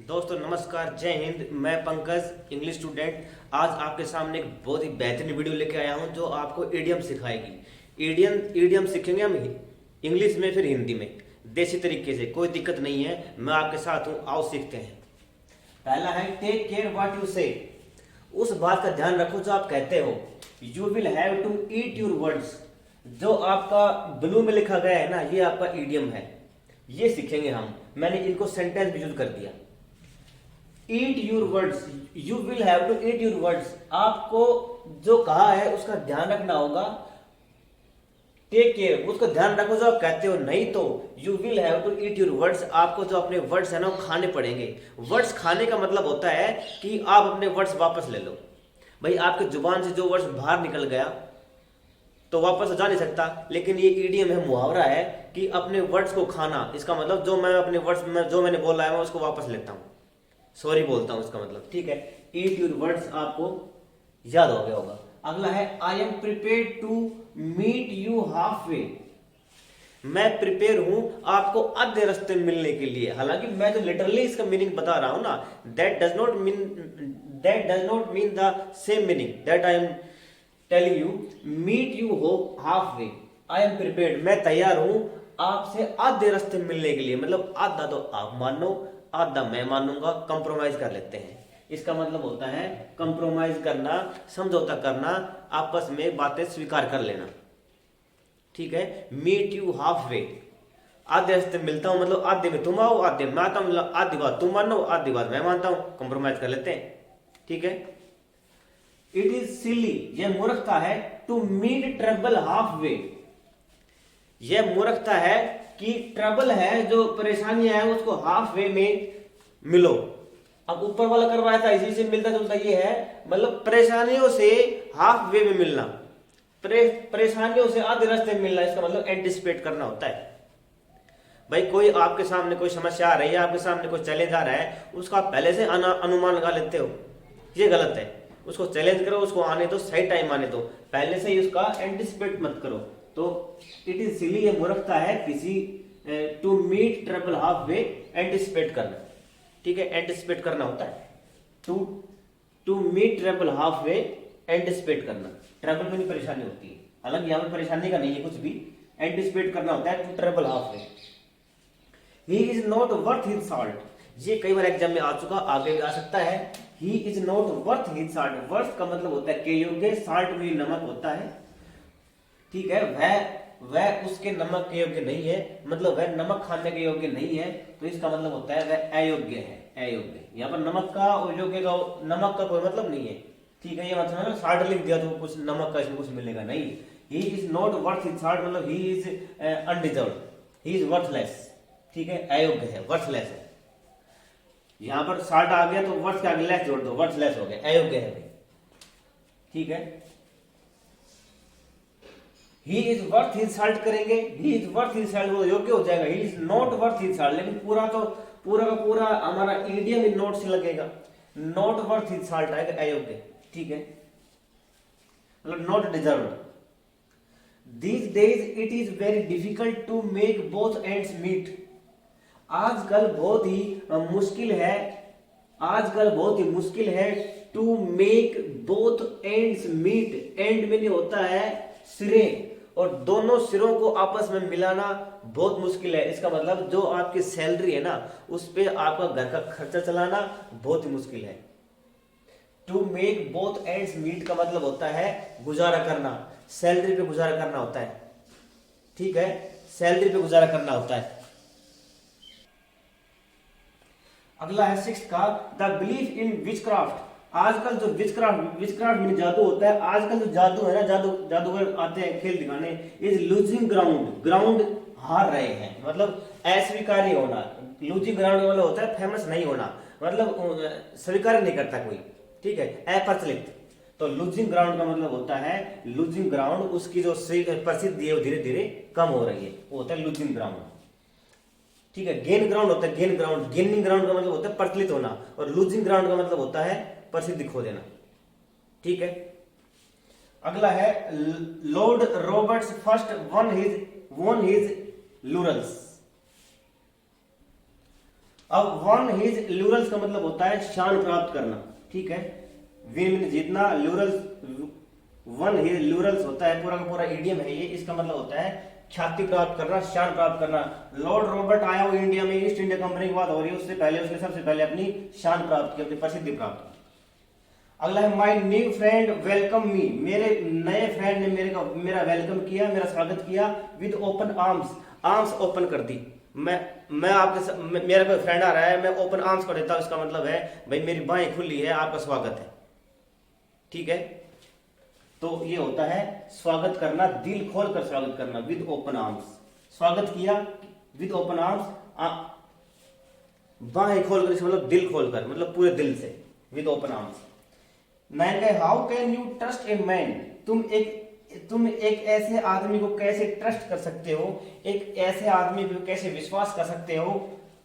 दोस्तों नमस्कार, जय हिंद। मैं पंकज, इंग्लिश स्टूडेंट। आज आपके सामने एक बहुत ही बेहतरीन वीडियो लेके आया हूं जो आपको ईडियम सिखाएगी। ईडियम सीखेंगे हम इंग्लिश में, फिर हिंदी में, देसी तरीके से। कोई दिक्कत नहीं है, मैं आपके साथ हूं। आओ सीखते हैं। पहला है टेक केयर व्हाट यू से। उस बात का ध्यान रखो जो आप कहते हो। You will have to eat your words. जो आपका ब्लू में लिखा गया है ना, ये आपका ईडियम है। ये सीखेंगे हम। मैंने इनको सेंटेंस भी यूज कर दिया। Eat your words, you will have to eat your words. आपको जो कहा है उसका ध्यान रखना होगा। टेक केयर, उसका ध्यान रखो जो आप कहते हो। नहीं तो you will have to eat your words, आपको जो अपने वर्ड्स है ना वो खाने पड़ेंगे। वर्ड्स खाने का मतलब होता है कि आप अपने वर्ड्स वापस ले लो। भाई आपके जुबान से जो वर्ड्स बाहर निकल गया तो वापस जा नहीं सकता, लेकिन ये ईडियम है, मुहावरा है कि अपने वर्ड्स को खाना। इसका मतलब जो मैं अपने वर्ड्स में जो मैंने बोला है मैं उसको वापस लेता हूं, सॉरी बोलता हूं, इसका मतलब। ठीक है, ईट योर वर्ड्स आपको याद हो गया होगा। अगला है I am prepared to meet you half way. मैं प्रिपेयर हूं आपको आधे रास्ते मिलने के लिए। हालांकि मैं तो लिटरली इसका मीनिंग बता रहा हूं ना। That does not mean the same meaning that I am telling you. Meet you हो halfway. I am prepared, मैं तैयार हूं आपसे आधे रास्ते मिलने के लिए। मतलब आधा तो आप मानो, आधा मैं मानूंगा, कंप्रोमाइज कर लेते हैं। इसका मतलब होता है कंप्रोमाइज करना, समझौता करना, आपस में बातें स्वीकार कर लेना। ठीक है, मीट यू हाफ वे, आधे रास्ते मिलता हूं, मतलब आधे में तुम आओ, आधे मैं आता हूं, आधी बात तुम मानो, आधी बात मैं मानता हूं, कंप्रोमाइज कर लेते हैं। ठीक है, इट इज सिली, यह मूर्खता है, to meet trouble half way. यह मूर्खता है कि ट्रबल है, जो परेशानियां है, उसको हाफ वे में मिलो। अब ऊपर वाला करवाया था, इसी से मिलता जुलता ये है, मतलब परेशानियों से हाफ वे में मिलना, परेशानियों से आधे रास्ते में मिलना। इसका मतलब एंटिसिपेट करना होता है। भाई कोई आपके सामने कोई समस्या आ रही है, आपके सामने कोई चैलेंज आ रहा है, उसका पहले से अनुमान लगा लेते हो, ये गलत है। उसको चैलेंज करो, उसको आने दो, सही टाइम आने दो, पहले से ही उसका एंटिसिपेट मत करो। तो इट इज सिली, ये मूर्खता है किसी to meet trouble half way, anticipate करना। ठीक है, एंटिसिपेट करना होता है। To meet trouble half way, anticipate करना। ट्रबल में नहीं परेशानी होती है, हालांकि यहां पर परेशानी का नहीं है कुछ भी। एंटिसिपेट करना होता है to trouble half way. He is not worth his salt, ये कई बार एग्जाम में आ चुका, आगे भी आ सकता है। He is not worth his salt, worth का मतलब होता है के योग्य, सॉल्ट में नमक होता है। ठीक है, वह उसके नमक के योग्य नहीं है, मतलब वह नमक खाने के योग्य नहीं है। तो इसका मतलब होता है वह अयोग्य है, अयोग्य। यहाँ पर नमक का और योग्य का, नमक का कोई मतलब नहीं है। ठीक है, ये मतलब है सॉल्ट लिख दिया तो कुछ नमक का इसमें कुछ मिलेगा नहीं। He is not worth his salt, मतलब he is undeserved, he is worthless. ठीक है, अयोग्य है, वर्थलेस है। यहां पर सॉल्ट आ गया तो वर्थ के आगे लेस जोड़ दो, वर्थलेस हो गया, अयोग्य है। ठीक है, he is worth his salt करेंगे, he is worth his salt, वो योग्य हो जाएगा। He is not worth his salt, लेकिन पूरा का पूरा हमारा ईडियम इन नोट से लगेगा। नॉट वर्थ हिज सॉल्ट आएगा, अयोग्य। ठीक है, मतलब not deserved. These days it is very difficult to make both ends meet. आजकल बहुत ही मुश्किल है, आजकल बहुत ही मुश्किल है to make both ends meet. End में नहीं होता है सिरे, और दोनों सिरों को आपस में मिलाना बहुत मुश्किल है। इसका मतलब जो आपकी सैलरी है ना, उस पे आपका घर का खर्चा चलाना बहुत ही मुश्किल है। To make both ends meet का मतलब होता है गुजारा करना, सैलरी पे गुजारा करना होता है। ठीक है, सैलरी पे गुजारा करना होता है। अगला है सिक्स्थ का, द बिलीफ इन विचक्राफ्ट। आजकल जो विचक्राफ्ट में जादू होता है, आजकल जो जादू है ना, जादूगर आते हैं खेल दिखाने, इज लूजिंग ग्राउंड हार रहे हैं, मतलब अस्वीकार्य होना। लूजिंग ग्राउंड वाला होता है फेमस नहीं होना, मतलब स्वीकार नहीं करता कोई। ठीक है, अप्रचलित। तो लूजिंग ग्राउंड का मतलब होता है, लूजिंग ग्राउंड, उसकी जो प्रसिद्धि है वो धीरे धीरे कम हो रही है, वो होता है लूजिंग ग्राउंड। ठीक है, गेन ग्राउंड होता है, गेन ग्राउंड, गेनिंग ग्राउंड का मतलब होता है प्रचलित होना, और लूजिंग ग्राउंड का मतलब होता है प्रसिद्धि खो देना। ठीक है, अगला है Lord Roberts first won his laurels. अब वन हिज ल्यूरल्स का मतलब होता है शान प्राप्त करना, ठीक है। विन मीन जीतना, ल्यूरल्स वन हिज ल्यूरल्स होता है, पूरा का पूरा इडियम है ये। इसका मतलब होता है ख्याति प्राप्त करना, शान प्राप्त करना। लॉर्ड रॉबर्ट आया वो इंडिया में, ईस्ट इंडिया कंपनी की बात हो रही है, उससे पहले उसने सबसे पहले अपनी शान प्राप्त की, अपनी प्रसिद्धि प्राप्त की। अगला है माई न्यू फ्रेंड वेलकम मी, मेरे नए फ्रेंड ने मेरा वेलकम किया, मेरा स्वागत किया with open arms, arms open कर दी। मैं आपके मेरा कोई फ्रेंड आ रहा है, मैं ओपन आर्म्स कर देता हूं, इसका मतलब है भाई मेरी बाहें खुली है, आपका स्वागत है, ठीक है। तो ये होता है स्वागत करना, दिल खोल कर स्वागत करना, विद ओपन आर्म्स। स्वागत किया विद ओपन आर्म्स, बाहें खोलकर, इसका मतलब दिल खोलकर, मतलब पूरे दिल से, विद ओपन आर्म्स। 9 का how can you trust a man, तुम एक ऐसे आदमी को कैसे ट्रस्ट कर सकते हो, एक ऐसे आदमी को कैसे विश्वास कर सकते हो,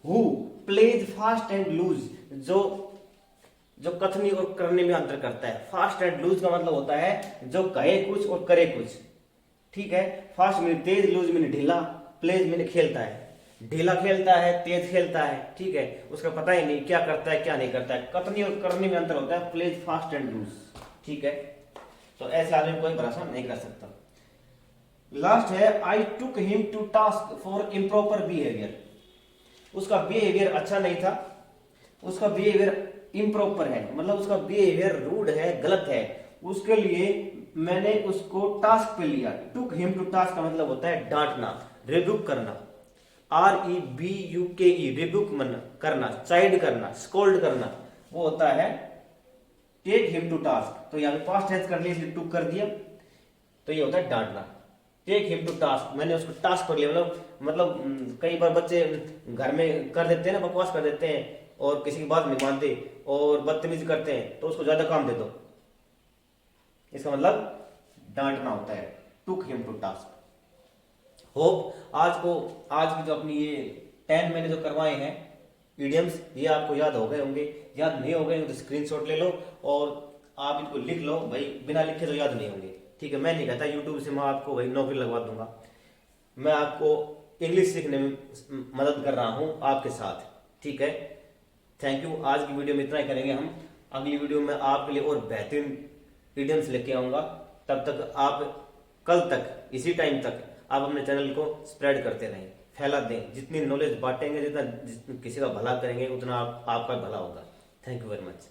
who plays fast and loose, जो कथनी और करने में अंतर करता है। फास्ट एंड लूज का मतलब होता है जो कहे कुछ और करे कुछ, ठीक है। फास्ट मीन तेज, लूज मीन ढीला, प्लेज मीन खेलता है, ढीला खेलता है, तेज खेलता है, ठीक है। उसका पता ही नहीं क्या करता है क्या नहीं करता है, कथनी और करने में अंतर होता है, प्लेज फास्ट एंड लूज, ठीक है। तो ऐसे आदमी कोई भरोसा नहीं कर सकता। लास्ट है I took him to task for improper behaviour, उसका बिहेवियर अच्छा नहीं था, उसका बिहेवियर इम्प्रॉपर है, मतलब उसका बिहेवियर रूड है, गलत है, उसके लिए मैंने उसको टास्क पे लिया। टुक हिम टू टास्क का मतलब होता है डांटना, रिब्यूक करना, REBUKE, रिब्यूक करना, चाइड करना, स्कोल्ड करना, वो होता है टेक हिम टू टास्क। तो यहाँ पे पास्ट टेंस कर लिया, इसलिए टुक कर दिया, तो ये होता है डांटना। टेक हिम टू टास्क, मैंने उसको टास्क कर लिया, मतलब कई बार बच्चे घर में कर देते हैं ना, बकवास कर देते हैं और किसी की बात नहीं मानते और बदतमीजी करते हैं, तो उसको ज्यादा काम दे दो, इसका मतलब डांटना होता है, took him to task. Hope आज की जो अपनी ये 10 मैंने जो करवाए हैं इडियम्स, ये आपको याद हो गए होंगे। याद नहीं हो गए तो स्क्रीनशॉट ले लो और आप इनको लिख लो, भाई बिना लिखे तो याद नहीं होंगे, ठीक है। मैं नहीं कहता यूट्यूब से मैं आपको भाई नौकरी लगवा दूंगा, मैं आपको इंग्लिश सीखने में मदद कर रहा हूं आपके साथ, ठीक है। Thank you. आज की वीडियो में इतना ही करेंगे हम, अगली वीडियो में आपके लिए और बेहतरीन इडियम्स लेके आऊंगा। तब तक आप कल तक इसी टाइम तक आप अपने चैनल को स्प्रेड करते रहें, फैला दें। जितनी नॉलेज बांटेंगे, जितना किसी का भला करेंगे, उतना आपका भला होगा। Thank you very much.